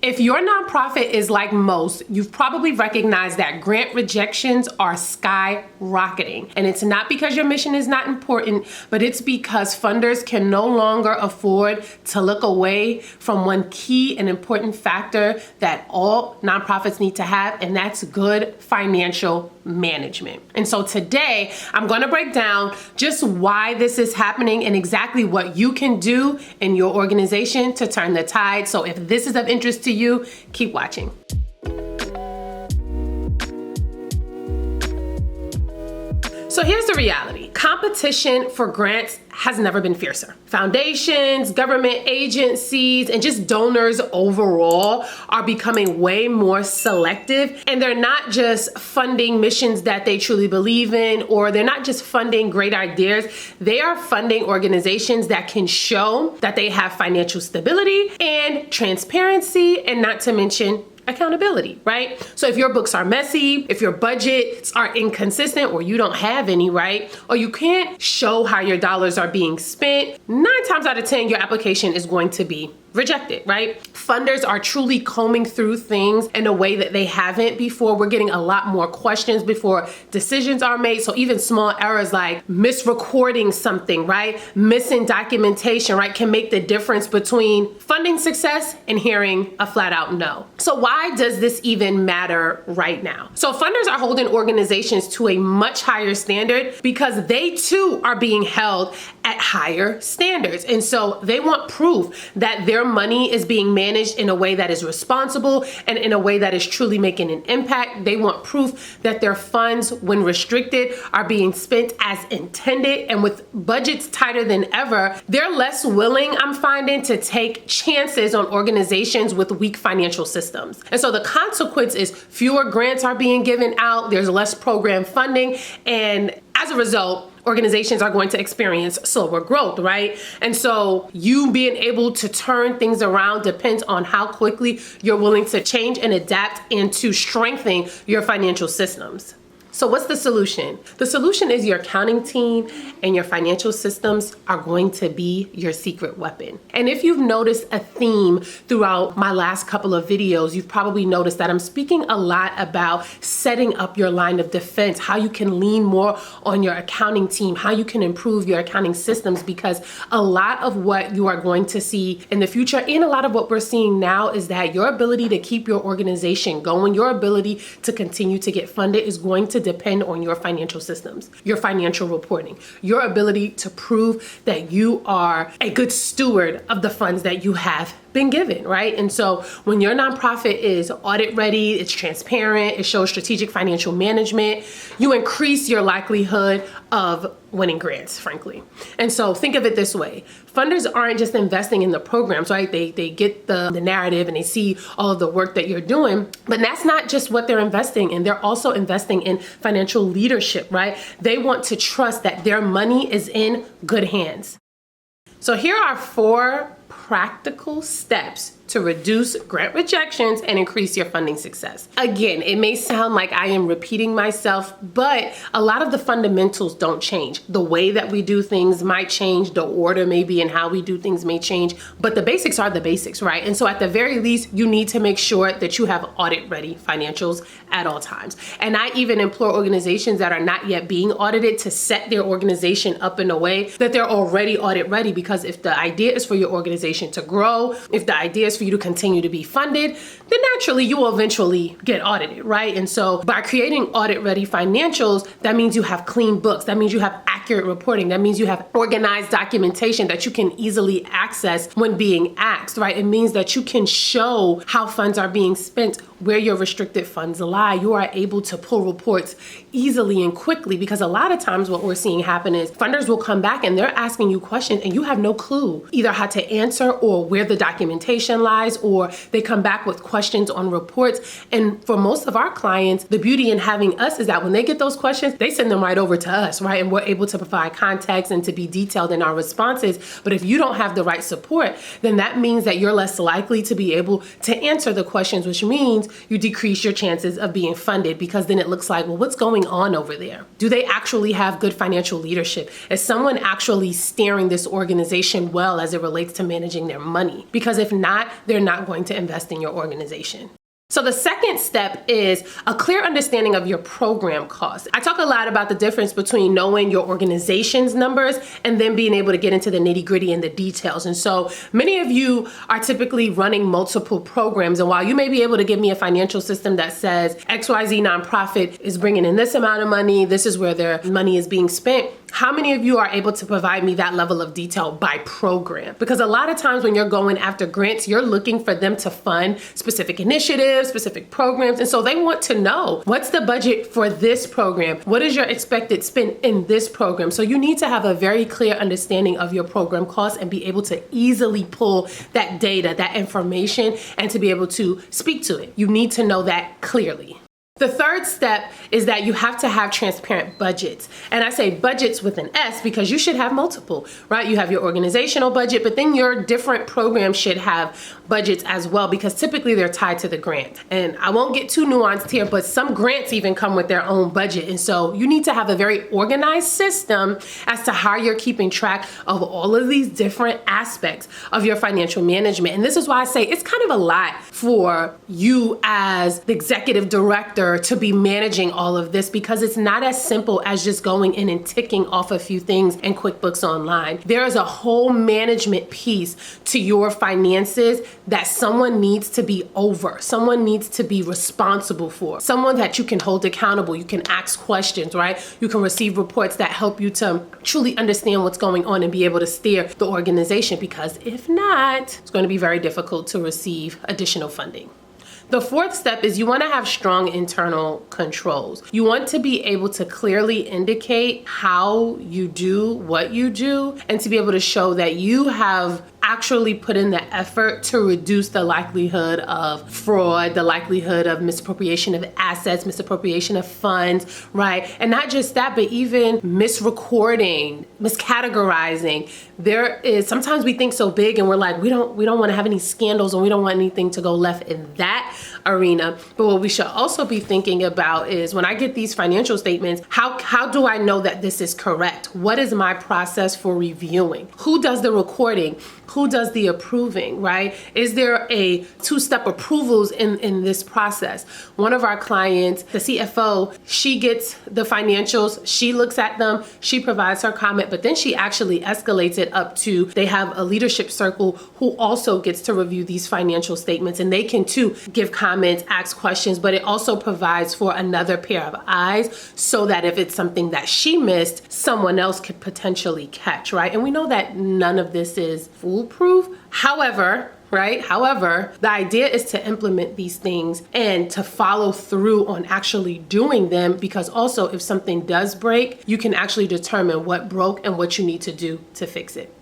If your nonprofit is like most, you've probably recognized that grant rejections are skyrocketing. And it's not because your mission is not important, but it's because funders can no longer afford to look away from one key and important factor that all nonprofits need to have, and that's good financial management. And so today, I'm going to break down just why this is happening and exactly what you can do in your organization to turn the tide. So if this is of interest to you, keep watching. So here's the reality. Competition for grants has never been fiercer. Foundations, government agencies, and just donors overall are becoming way more selective. And they're not just funding missions that they truly believe in, or they're not just funding great ideas. They are funding organizations that can show that they have financial stability and transparency, and not to mention accountability, right? So if your books are messy, if your budgets are inconsistent, or you don't have any, right? Or you can't show how your dollars are being spent, 9 times out of 10, your application is going to be rejected, right? Funders are truly combing through things in a way that they haven't before. We're getting a lot more questions before decisions are made. So even small errors like misrecording something, right? Missing documentation, right? Can make the difference between funding success and hearing a flat out no. So why does this even matter right now? So funders are holding organizations to a much higher standard because they too are being held at higher standards. And so they want proof that their money is being managed in a way that is responsible and in a way that is truly making an impact. They want proof that their funds, when restricted, are being spent as intended. And with budgets tighter than ever, they're less willing, I'm finding, to take chances on organizations with weak financial systems. And so the consequence is fewer grants are being given out, there's less program funding, and as a result, organizations are going to experience slower growth, right? And so you being able to turn things around depends on how quickly you're willing to change and adapt and to strengthen your financial systems. So what's the solution? The solution is your accounting team and your financial systems are going to be your secret weapon. And if you've noticed a theme throughout my last couple of videos, you've probably noticed that I'm speaking a lot about setting up your line of defense, how you can lean more on your accounting team, how you can improve your accounting systems, because a lot of what you are going to see in the future and a lot of what we're seeing now is that your ability to keep your organization going, your ability to continue to get funded is going to depend on your financial systems, your financial reporting, your ability to prove that you are a good steward of the funds that you have been given, right? And so when your nonprofit is audit ready, it's transparent, it shows strategic financial management, you increase your likelihood of winning grants, frankly. And so think of it this way. Funders aren't just investing in the programs, right? They get the narrative and they see all of the work that you're doing, but that's not just what they're investing in. They're also investing in financial leadership, right? They want to trust that their money is in good hands. So here are 4 practical steps to reduce grant rejections and increase your funding success. Again, it may sound like I am repeating myself, but a lot of the fundamentals don't change. The way that we do things might change, the order maybe and how we do things may change, but the basics are the basics, right? And so at the very least, you need to make sure that you have audit-ready financials at all times. And I even implore organizations that are not yet being audited to set their organization up in a way that they're already audit-ready, because if the idea is for your organization to grow, if the idea is for you to continue to be funded, then naturally you will eventually get audited, right? And so by creating audit-ready financials, that means you have clean books, that means you have accurate reporting, that means you have organized documentation that you can easily access when being asked, right? It means that you can show how funds are being spent, where your restricted funds lie. You are able to pull reports easily and quickly, because a lot of times what we're seeing happen is funders will come back and they're asking you questions and you have no clue either how to answer or where the documentation lies, or they come back with questions on reports. And for most of our clients, the beauty in having us is that when they get those questions, they send them right over to us, right? And we're able to provide context and to be detailed in our responses. But if you don't have the right support, then that means that you're less likely to be able to answer the questions, which means you decrease your chances of being funded, because then it looks like, well, what's going on over there? Do they actually have good financial leadership? Is someone actually steering this organization well as it relates to managing their money? Because if not, they're not going to invest in your organization. So the second step is a clear understanding of your program costs. I talk a lot about the difference between knowing your organization's numbers and then being able to get into the nitty-gritty and the details. And so many of you are typically running multiple programs. And while you may be able to give me a financial system that says XYZ nonprofit is bringing in this amount of money, this is where their money is being spent, how many of you are able to provide me that level of detail by program? Because a lot of times when you're going after grants, you're looking for them to fund specific initiatives, specific programs. And so they want to know, what's the budget for this program? What is your expected spend in this program? So you need to have a very clear understanding of your program costs and be able to easily pull that data, that information, and to be able to speak to it. You need to know that clearly. The third step is that you have to have transparent budgets. And I say budgets with an S because you should have multiple, right? You have your organizational budget, but then your different programs should have budgets as well because typically they're tied to the grant. And I won't get too nuanced here, but some grants even come with their own budget. And so you need to have a very organized system as to how you're keeping track of all of these different aspects of your financial management. And this is why I say it's kind of a lot for you as the executive director to be managing all of this because it's not as simple as just going in and ticking off a few things in QuickBooks Online. There is a whole management piece to your finances that someone needs to be over, someone needs to be responsible for, someone that you can hold accountable, you can ask questions, right? You can receive reports that help you to truly understand what's going on and be able to steer the organization because if not, it's going to be very difficult to receive additional funding. The fourth step is you want to have strong internal controls. You want to be able to clearly indicate how you do what you do and to be able to show that you have actually put in the effort to reduce the likelihood of fraud, the likelihood of misappropriation of assets, misappropriation of funds, right? And not just that, but even misrecording, miscategorizing. There is, sometimes we think so big and we're like, we don't want to have any scandals and we don't want anything to go left in that arena. But what we should also be thinking about is when I get these financial statements, how do I know that this is correct? What is my process for reviewing? Who does the recording? Who does the approving, right? Is there a two-step approvals in this process? One of our clients, the CFO, she gets the financials, she looks at them, she provides her comment, but then she actually escalates it up to, they have a leadership circle who also gets to review these financial statements and they can too give comments, ask questions, but it also provides for another pair of eyes so that if it's something that she missed, someone else could potentially catch, right? And we know that none of this is foolproof. However, the idea is to implement these things and to follow through on actually doing them because also if something does break, you can actually determine what broke and what you need to do to fix it.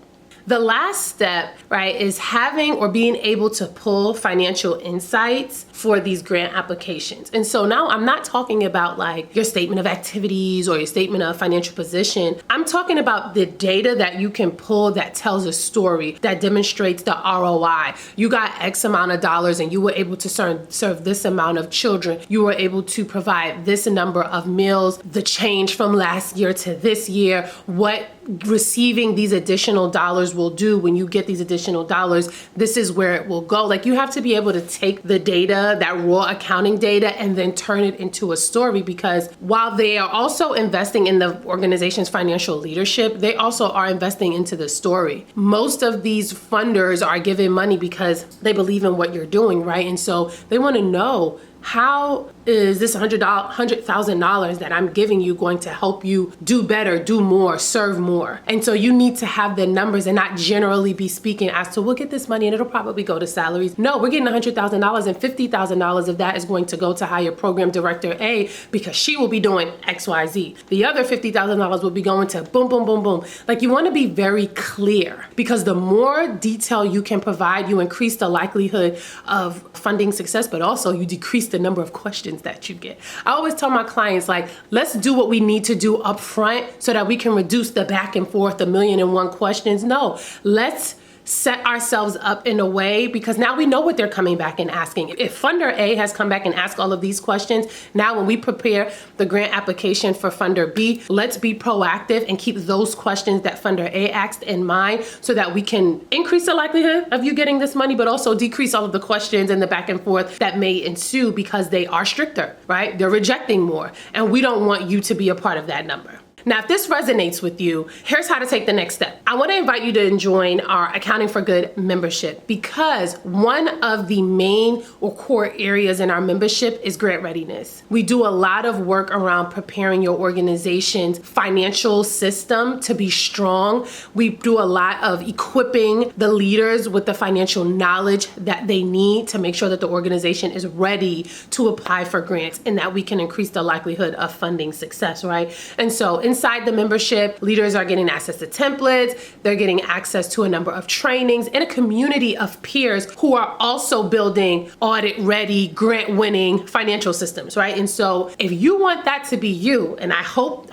The last step, right, is having or being able to pull financial insights for these grant applications. And so now I'm not talking about like your statement of activities or your statement of financial position. I'm talking about the data that you can pull that tells a story, that demonstrates the ROI. You got X amount of dollars and you were able to serve this amount of children. You were able to provide this number of meals, the change from last year to this year, what receiving these additional dollars will do when you get these additional dollars, this is where it will go. Like you have to be able to take the data, that raw accounting data, and then turn it into a story because while they are also investing in the organization's financial leadership, they also are investing into the story. Most of these funders are giving money because they believe in what you're doing, right? And so they want to know, how is this $100,000 that I'm giving you going to help you do better, do more, serve more? And so you need to have the numbers and not generally be speaking as to we'll get this money and it'll probably go to salaries. No, we're getting $100,000 and $50,000 of that is going to go to hire program director A because she will be doing X, Y, Z. The other $50,000 will be going to boom, boom, boom, boom. Like you want to be very clear because the more detail you can provide, you increase the likelihood of funding success, but also you decrease the number of questions that you get. I always tell my clients, like, let's do what we need to do up front so that we can reduce the back and forth, the 1,000,001 questions. No, let's set ourselves up in a way, because now we know what they're coming back and asking. If Funder A has come back and asked all of these questions, now when we prepare the grant application for Funder B, let's be proactive and keep those questions that Funder A asked in mind so that we can increase the likelihood of you getting this money, but also decrease all of the questions and the back and forth that may ensue because they are stricter, right? They're rejecting more, and we don't want you to be a part of that number. Now, if this resonates with you, here's how to take the next step. I want to invite you to join our Accounting for Good membership, because one of the main or core areas in our membership is grant readiness. We do a lot of work around preparing your organization's financial system to be strong. We do a lot of equipping the leaders with the financial knowledge that they need to make sure that the organization is ready to apply for grants and that we can increase the likelihood of funding success, right? And so inside the membership, leaders are getting access to templates, they're getting access to a number of trainings, and a community of peers who are also building audit-ready, grant-winning financial systems, right? And so if you want that to be you, and I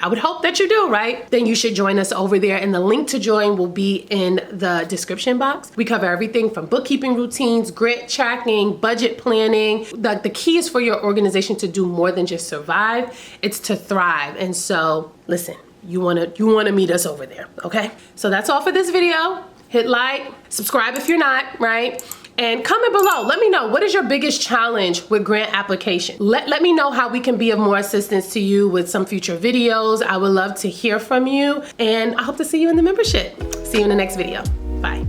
would hope that you do, right? Then you should join us over there, and the link to join will be in the description box. We cover everything from bookkeeping routines, grant tracking, budget planning. The key is for your organization to do more than just survive, it's to thrive. And so, listen, you wanna meet us over there, okay? So that's all for this video. Hit like, subscribe if you're not, right? And comment below, let me know, what is your biggest challenge with grant application? Let me know how we can be of more assistance to you with some future videos. I would love to hear from you, and I hope to see you in the membership. See you in the next video. Bye.